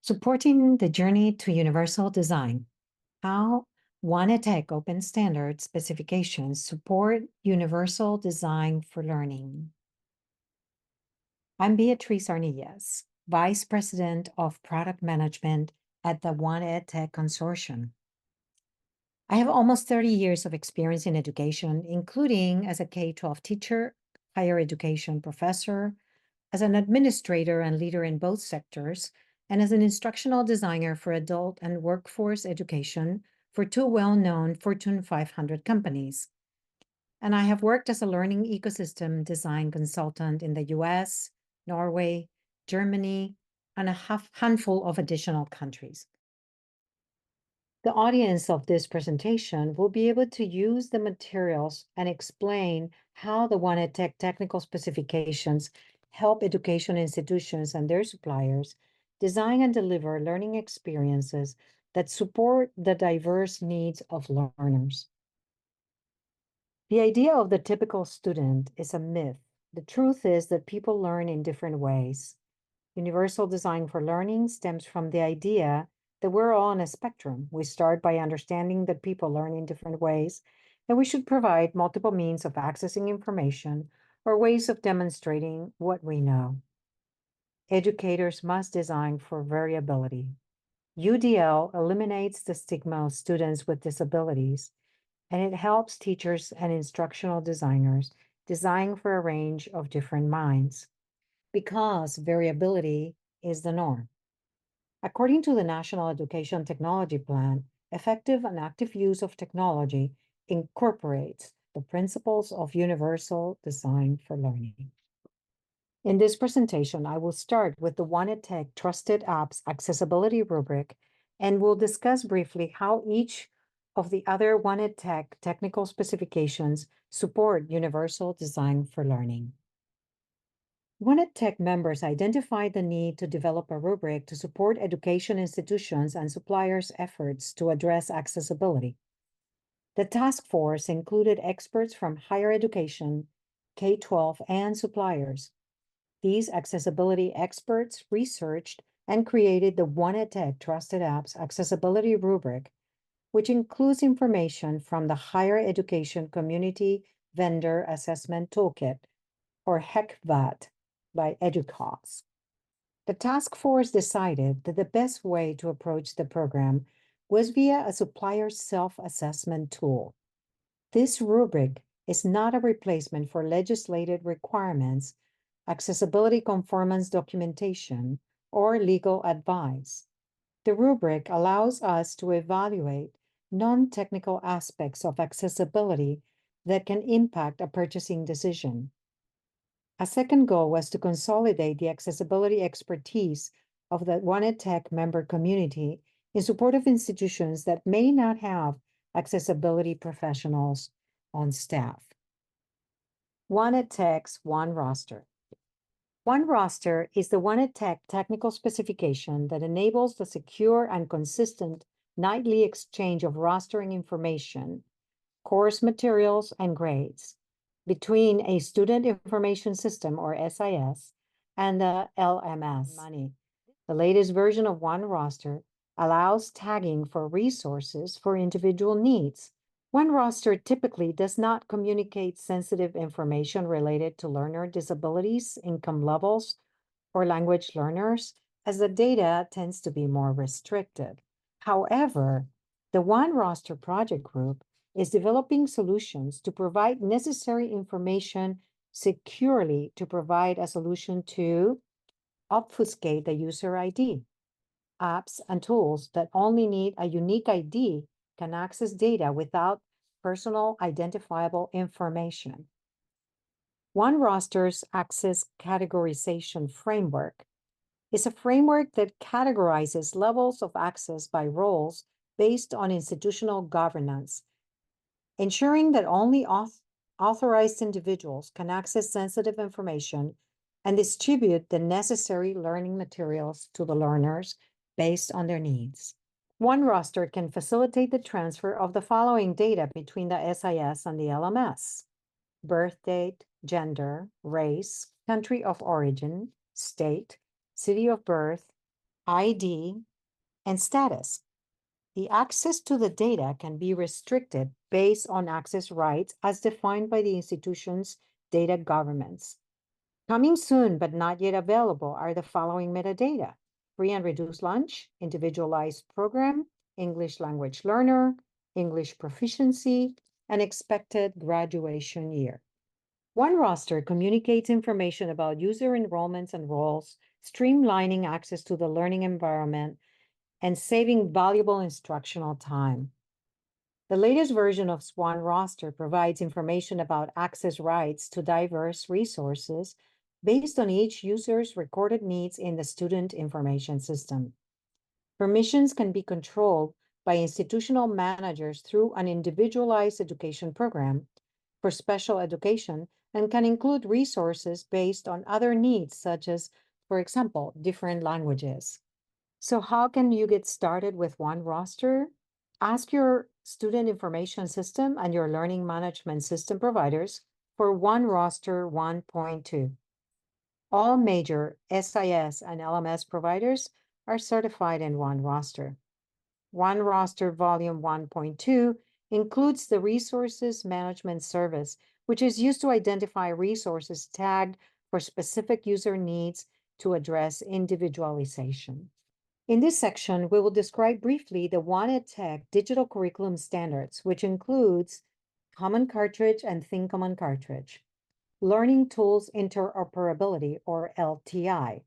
Supporting the journey to universal design. How OneEdTech open standard specifications support universal design for learning. I'm Beatriz Arnillas, Vice President of Product Management at the OneEdTech Consortium. I have almost 30 years of experience in education, including as a K-12 teacher, higher education professor, as an administrator and leader in both sectors, and as an instructional designer for adult and workforce education for two well-known Fortune 500 companies. And I have worked as a learning ecosystem design consultant in the US, Norway, Germany, and a handful of additional countries. The audience of this presentation will be able to use the materials and explain how the OneEdTech technical specifications help education institutions and their suppliers design and deliver learning experiences that support the diverse needs of learners. The idea of the typical student is a myth. The truth is that people learn in different ways. Universal design for learning stems from the idea that we're all on a spectrum. We start by understanding that people learn in different ways, and we should provide multiple means of accessing information or ways of demonstrating what we know. Educators must design for variability. UDL eliminates the stigma of students with disabilities, and it helps teachers and instructional designers design for a range of different minds, because variability is the norm. According to the National Education Technology Plan, effective and active use of technology incorporates the principles of universal design for learning. In this presentation, I will start with the OneEdTech Trusted Apps Accessibility Rubric, and we'll discuss briefly how each of the other OneEdTech technical specifications support universal design for learning. OneEdTech members identified the need to develop a rubric to support education institutions and suppliers' efforts to address accessibility. The task force included experts from higher education, K-12, and suppliers. These accessibility experts researched and created the OneEdTech Trusted Apps Accessibility Rubric, which includes information from the Higher Education Community Vendor Assessment Toolkit, or HECVAT, by EDUCAUSE. The task force decided that the best way to approach the program was via a supplier self-assessment tool. This rubric is not a replacement for legislated requirements, accessibility conformance documentation, or legal advice. The rubric allows us to evaluate non-technical aspects of accessibility that can impact a purchasing decision. A second goal was to consolidate the accessibility expertise of the OneEdTech member community in support of institutions that may not have accessibility professionals on staff. OneEdTech's One Roster. One Roster is the OneEdTech technical specification that enables the secure and consistent nightly exchange of rostering information, course materials, and grades between a student information system, or SIS, and the LMS. The latest version of One Roster allows tagging for resources for individual needs. One Roster typically does not communicate sensitive information related to learner disabilities, income levels, or language learners, as the data tends to be more restricted. However, the One Roster project group is developing solutions to provide necessary information securely to provide a solution to obfuscate the user ID. Apps and tools that only need a unique ID can access data without personal identifiable information. One Roster's Access Categorization Framework is a framework that categorizes levels of access by roles based on institutional governance, ensuring that only authorized individuals can access sensitive information and distribute the necessary learning materials to the learners based on their needs. One Roster can facilitate the transfer of the following data between the SIS and the LMS: birth date, gender, race, country of origin, state, city of birth, ID, and status. The access to the data can be restricted based on access rights as defined by the institution's data governments. Coming soon but not yet available are the following metadata: free and reduced lunch, individualized program, English language learner, English proficiency, and expected graduation year. One roster communicates information about user enrollments and roles, streamlining access to the learning environment and saving valuable instructional time. The latest version of Swan Roster provides information about access rights to diverse resources based on each user's recorded needs in the student information system. Permissions can be controlled by institutional managers through an individualized education program for special education and can include resources based on other needs, such as, for example, different languages. So how can you get started with one roster? Ask your student information system and your learning management system providers for One Roster 1.2. All major SIS and LMS providers are certified in One Roster. One Roster Volume 1.2 includes the Resources Management Service, which is used to identify resources tagged for specific user needs to address individualization. In this section, we will describe briefly the OneEdTech digital curriculum standards, which includes Common Cartridge and Think Common Cartridge, Learning Tools Interoperability, or LTI,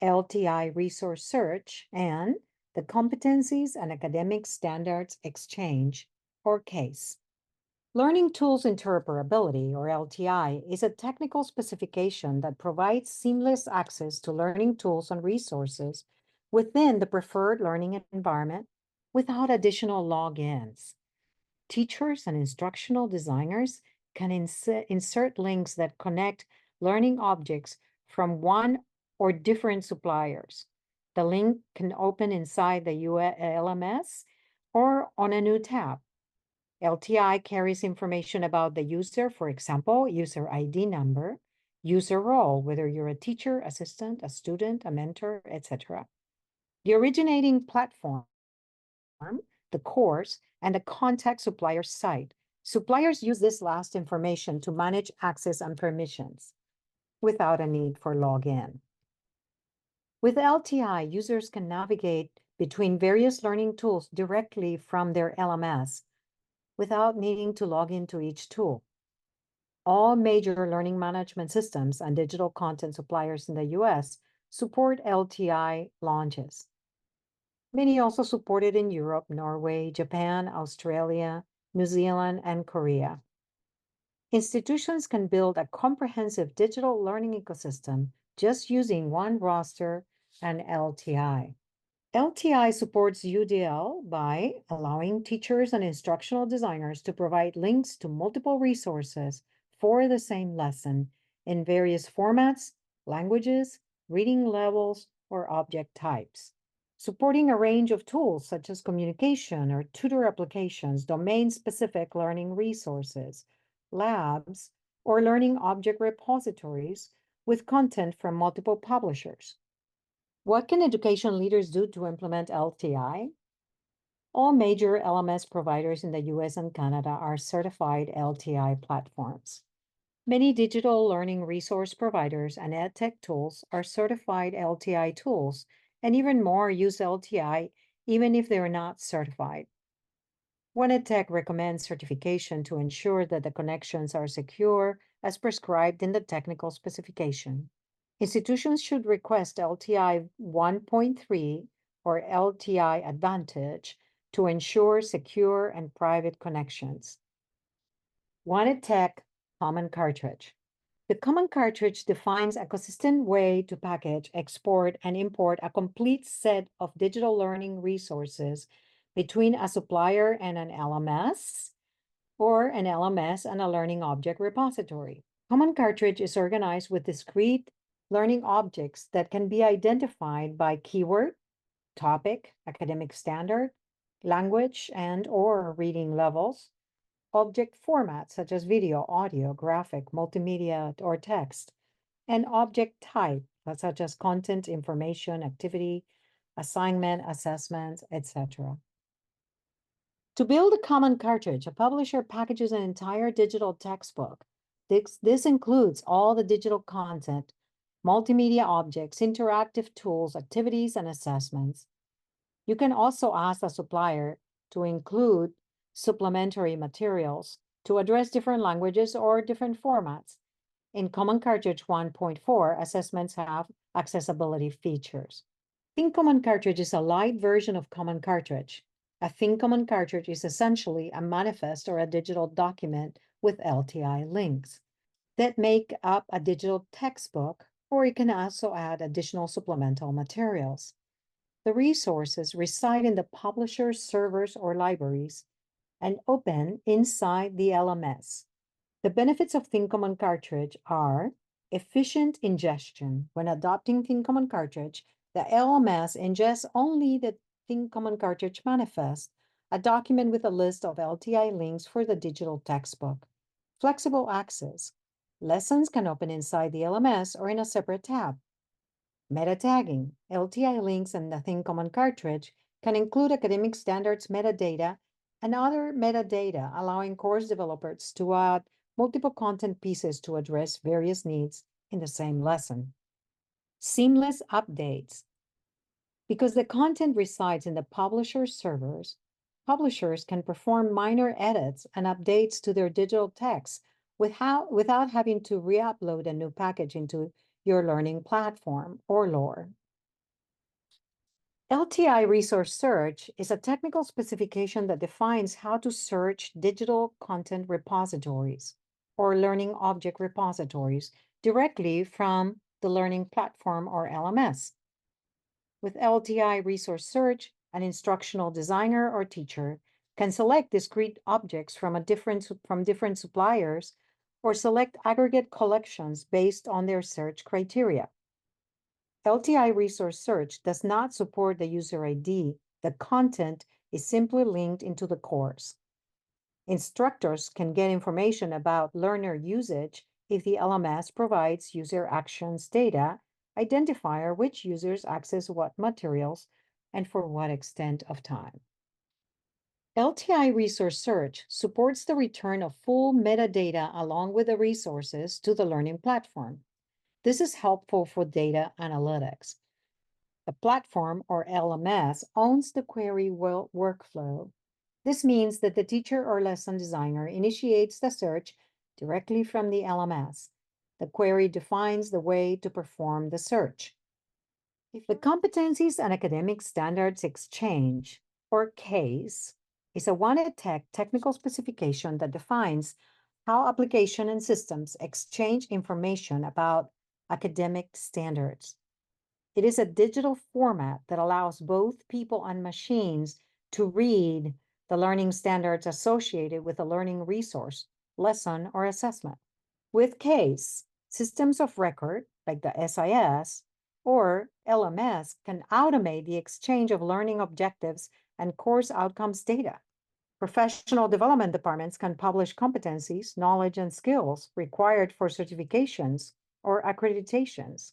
LTI Resource Search, and the Competencies and Academic Standards Exchange, or CASE. Learning Tools Interoperability, or LTI, is a technical specification that provides seamless access to learning tools and resources within the preferred learning environment without additional logins. Teachers and instructional designers can insert links that connect learning objects from one or different suppliers. The link can open inside the LMS or on a new tab. LTI carries information about the user, for example, user ID number, user role, whether you're a teacher, assistant, a student, a mentor, etc. The originating platform, the course, and the contact supplier site. Suppliers use this last information to manage access and permissions without a need for login. With LTI, users can navigate between various learning tools directly from their LMS without needing to log into each tool. All major learning management systems and digital content suppliers in the US support LTI launches. Many also support it in Europe, Norway, Japan, Australia, New Zealand, and Korea. Institutions can build a comprehensive digital learning ecosystem just using one roster and LTI. LTI supports UDL by allowing teachers and instructional designers to provide links to multiple resources for the same lesson in various formats, languages, reading levels, or object types. Supporting a range of tools such as communication or tutor applications, domain-specific learning resources, labs, or learning object repositories with content from multiple publishers. What can education leaders do to implement LTI? All major LMS providers in the US and Canada are certified LTI platforms. Many digital learning resource providers and EdTech tools are certified LTI tools, and even more use LTI even if they are not certified. OneEdTech recommends certification to ensure that the connections are secure as prescribed in the technical specification. Institutions should request LTI 1.3 or LTI Advantage to ensure secure and private connections. OneEdTech Common Cartridge. The Common Cartridge defines a consistent way to package, export, and import a complete set of digital learning resources between a supplier and an LMS, or an LMS and a learning object repository. Common Cartridge is organized with discrete learning objects that can be identified by keyword, topic, academic standard, language and/or reading levels, object formats such as video, audio, graphic, multimedia, or text, and object type such as content, information, activity, assignment, assessments, etc. To build a common cartridge, a publisher packages an entire digital textbook. This includes all the digital content, multimedia objects, interactive tools, activities, and assessments. You can also ask the supplier to include supplementary materials to address different languages or different formats. In Common Cartridge 1.4, assessments have accessibility features. Think Common Cartridge is a light version of Common Cartridge. A Think Common Cartridge is essentially a manifest or a digital document with LTI links that make up a digital textbook, or you can also add additional supplemental materials. The resources reside in the publisher's servers or libraries and open inside the LMS. The benefits of Think Common Cartridge are efficient ingestion. When adopting Think Common Cartridge, the LMS ingests only the Think Common Cartridge manifest, a document with a list of LTI links for the digital textbook. Flexible access. Lessons can open inside the LMS or in a separate tab. Meta tagging. LTI links in the Think Common Cartridge can include academic standards metadata and other metadata, allowing course developers to add multiple content pieces to address various needs in the same lesson. Seamless updates. Because the content resides in the publisher's servers, publishers can perform minor edits and updates to their digital text without having to re-upload a new package into your learning platform or LOR. LTI resource search is a technical specification that defines how to search digital content repositories or learning object repositories directly from the learning platform or LMS. With LTI resource search, an instructional designer or teacher can select discrete objects from different suppliers or select aggregate collections based on their search criteria. LTI resource search does not support the user ID. The content is simply linked into the course. Instructors can get information about learner usage if the LMS provides user actions data, identifier which users access what materials and for what extent of time. LTI resource search supports the return of full metadata along with the resources to the learning platform. This is helpful for data analytics. The platform or LMS owns the query workflow. This means that the teacher or lesson designer initiates the search directly from the LMS. The query defines the way to perform the search. If the Competencies and Academic Standards Exchange, or CASE, is a one-EdTech technical specification that defines how application and systems exchange information about academic standards. It is a digital format that allows both people and machines to read the learning standards associated with a learning resource, lesson, or assessment. With CASE, systems of record, like the SIS or LMS, can automate the exchange of learning objectives and course outcomes data. Professional development departments can publish competencies, knowledge, and skills required for certifications or accreditations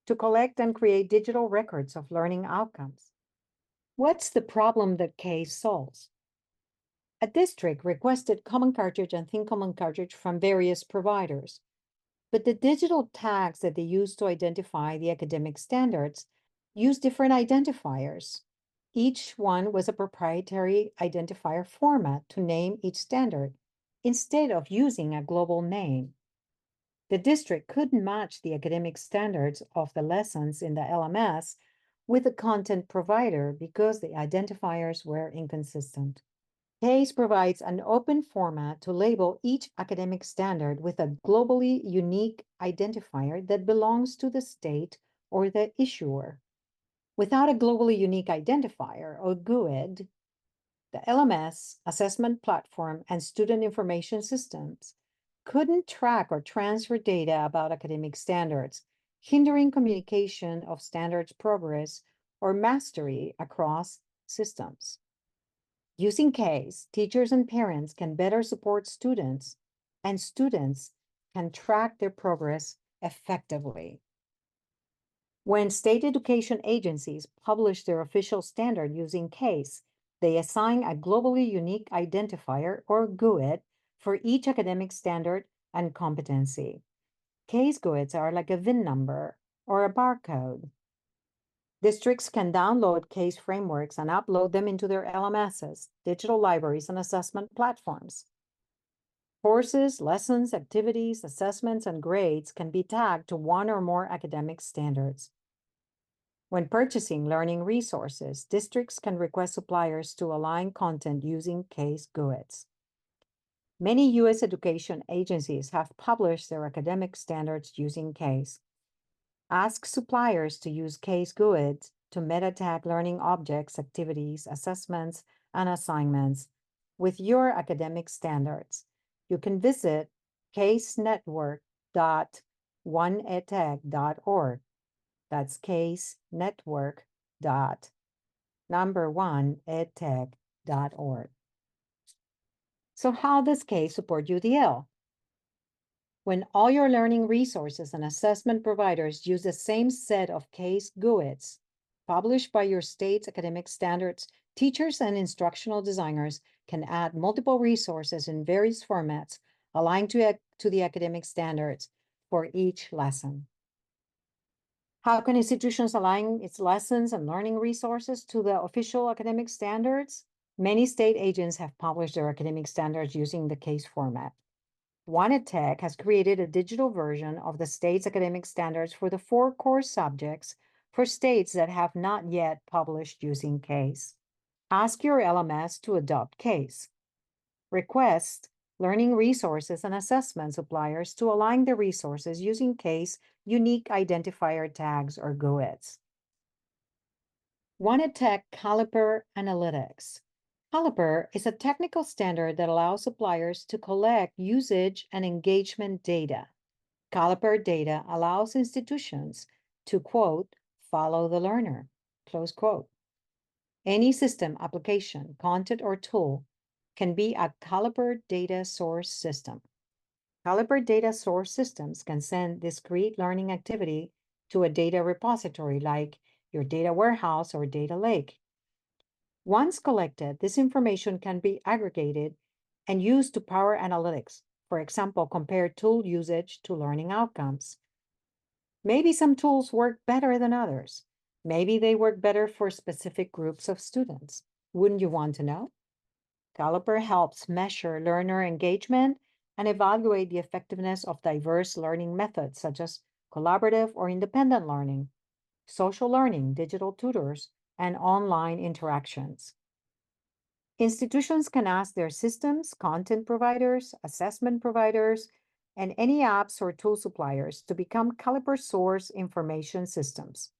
to collect and create digital records of learning outcomes. What's the problem that CASE solves? A district requested Common Cartridge and Think Common Cartridge from various providers, but the digital tags that they use to identify the academic standards use different identifiers. Each one was a proprietary identifier format to name each standard, instead of using a global name. The district couldn't match the academic standards of the lessons in the LMS with the content provider because the identifiers were inconsistent. CASE provides an open format to label each academic standard with a globally unique identifier that belongs to the state or the issuer. Without a globally unique identifier, or GUID, the LMS, assessment platform, and student information systems couldn't track or transfer data about academic standards, hindering communication of standards progress or mastery across systems. Using CASE, teachers and parents can better support students, and students can track their progress effectively. When state education agencies publish their official standard using CASE, they assign a globally unique identifier, or GUID, for each academic standard and competency. CASE GUIDs are like a VIN number or a barcode. Districts can download CASE frameworks and upload them into their LMSs, digital libraries, and assessment platforms. Courses, lessons, activities, assessments, and grades can be tagged to one or more academic standards. When purchasing learning resources, districts can request suppliers to align content using CASE GUIDs. Many U.S. education agencies have published their academic standards using CASE. Ask suppliers to use CASE GUIDs to meta tag learning objects, activities, assessments, and assignments with your academic standards. You can visit casenetwork.oneedtech.org. That's casenetwork.1edtech.org. So how does CASE support UDL? When all your learning resources and assessment providers use the same set of CASE GUIDs published by your state's academic standards, teachers and instructional designers can add multiple resources in various formats aligned to the academic standards for each lesson. How can institutions align its lessons and learning resources to the official academic standards? Many state agents have published their academic standards using the CASE format. OneEdTech has created a digital version of the state's academic standards for the 4 core subjects for states that have not yet published using CASE. Ask your LMS to adopt CASE. Request learning resources and assessment suppliers to align the resources using CASE unique identifier tags or GUIDs. OneEdTech Caliper Analytics. Caliper is a technical standard that allows suppliers to collect usage and engagement data. Caliper data allows institutions to, quote, follow the learner, close quote. Any system, application, content, or tool can be a Caliper data source system. Caliper data source systems can send discrete learning activity to a data repository like your data warehouse or data lake. Once collected, this information can be aggregated and used to power analytics. For example, compare tool usage to learning outcomes. Maybe some tools work better than others. Maybe they work better for specific groups of students. Wouldn't you want to know? Caliper helps measure learner engagement and evaluate the effectiveness of diverse learning methods such as collaborative or independent learning, social learning, digital tutors, and online interactions. Institutions can ask their systems, content providers, assessment providers, and any apps or tool suppliers to become Caliper source information systems.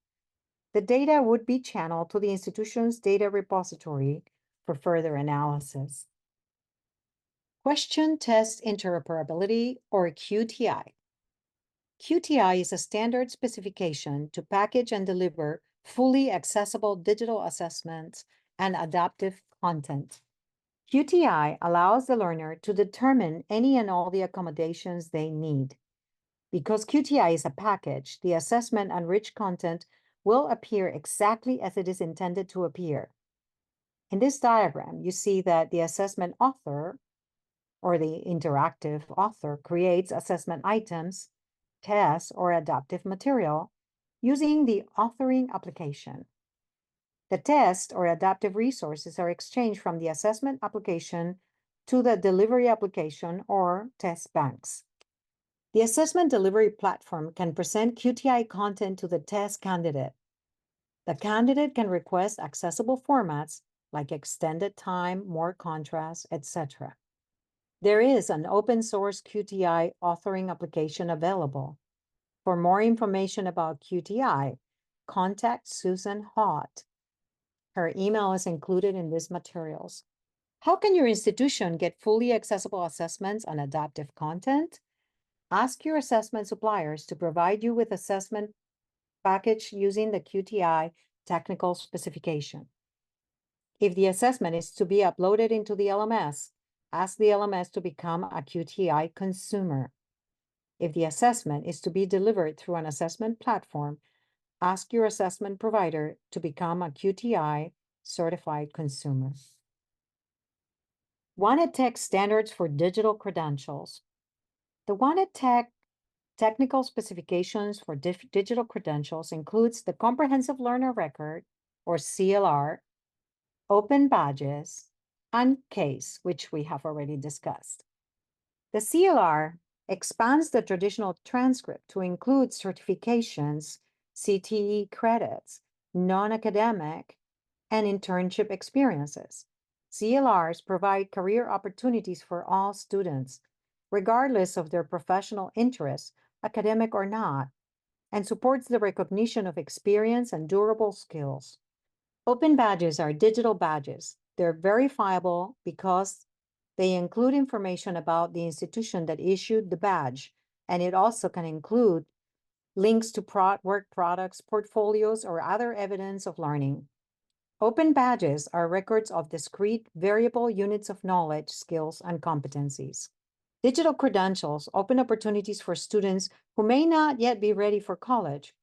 The data would be channeled to the institution's data repository for further analysis. Question Test Interoperability, or QTI. QTI is a standard specification to package and deliver fully accessible digital assessments and adaptive content. QTI allows the learner to determine any and all the accommodations they need. Because QTI is a package, the assessment and rich content will appear exactly as it is intended to appear. In this diagram, you see that the assessment author, or the interactive author, creates assessment items, tests, or adaptive material using the authoring application. The test or adaptive resources are exchanged from the assessment application to the delivery application or test banks. The assessment delivery platform can present QTI content to the test candidate. The candidate can request accessible formats like extended time, more contrast, etc. There is an open source QTI authoring application available. For more information about QTI, contact Susan Hott. Her email is included in these materials. How can your institution get fully accessible assessments and adaptive content? Ask your assessment suppliers to provide you with assessment package using the QTI technical specification. If the assessment is to be uploaded into the LMS, ask the LMS to become a QTI consumer. If the assessment is to be delivered through an assessment platform, Ask your assessment provider to become a QTI certified consumer. Wanted Tech standards for digital credentials. The Wanted Tech technical specifications for digital credentials includes the Comprehensive Learner Record, or CLR, open badges, and CASE, which we have already discussed. The CLR expands the traditional transcript to include certifications, CTE credits, non-academic, and internship experiences. CLRs provide career opportunities for all students, regardless of their professional interests, academic or not, and supports the recognition of experience and durable skills. Open badges are digital badges. They're verifiable because they include information about the institution that issued the badge, and it also can include links to work products, portfolios, or other evidence of learning. Open badges are records of discrete variable units of knowledge, skills, and competencies. Digital credentials open opportunities for students who may not yet be ready for college,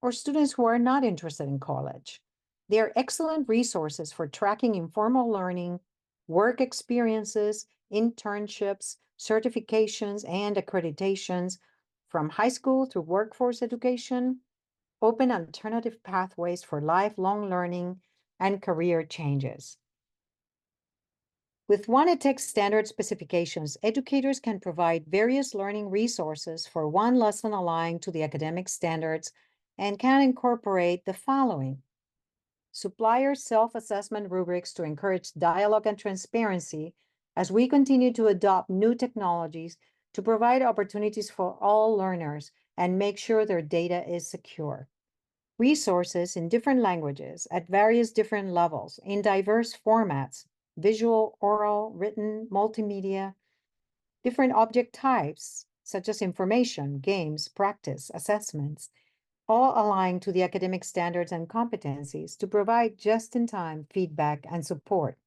or students who are not interested in college. They are excellent resources for tracking informal learning, work experiences, internships, certifications, and accreditations from high school through workforce education, open alternative pathways for lifelong learning and career changes. With Wanted Tech standard specifications, educators can provide various learning resources for one lesson aligned to the academic standards and can incorporate the following: supplier self-assessment rubrics to encourage dialogue and transparency as we continue to adopt new technologies to provide opportunities for all learners and make sure their data is secure. Resources in different languages at various different levels in diverse formats: visual, oral, written, multimedia, different object types, such as information, games, practice, assessments, all aligned to the academic standards and competencies to provide just-in-time feedback and support,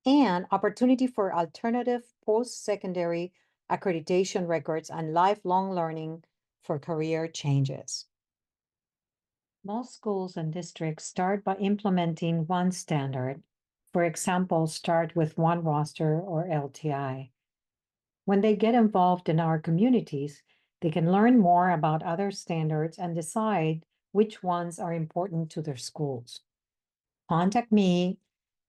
and opportunity for alternative post-secondary accreditation records and lifelong learning for career changes. Most schools and districts start by implementing one standard. For example, start with one roster or LTI. When they get involved in our communities, they can learn more about other standards and decide which ones are important to their schools. Contact me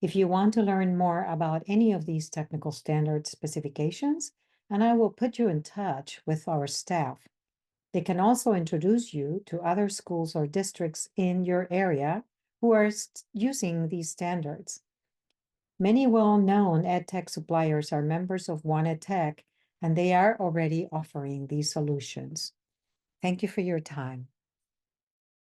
if you want to learn more about any of these technical standard specifications, and I will put you in touch with our staff. They can also introduce you to other schools or districts in your area who are using these standards. Many well-known EdTech suppliers are members of Wanted Tech, and they are already offering these solutions. Thank you for your time.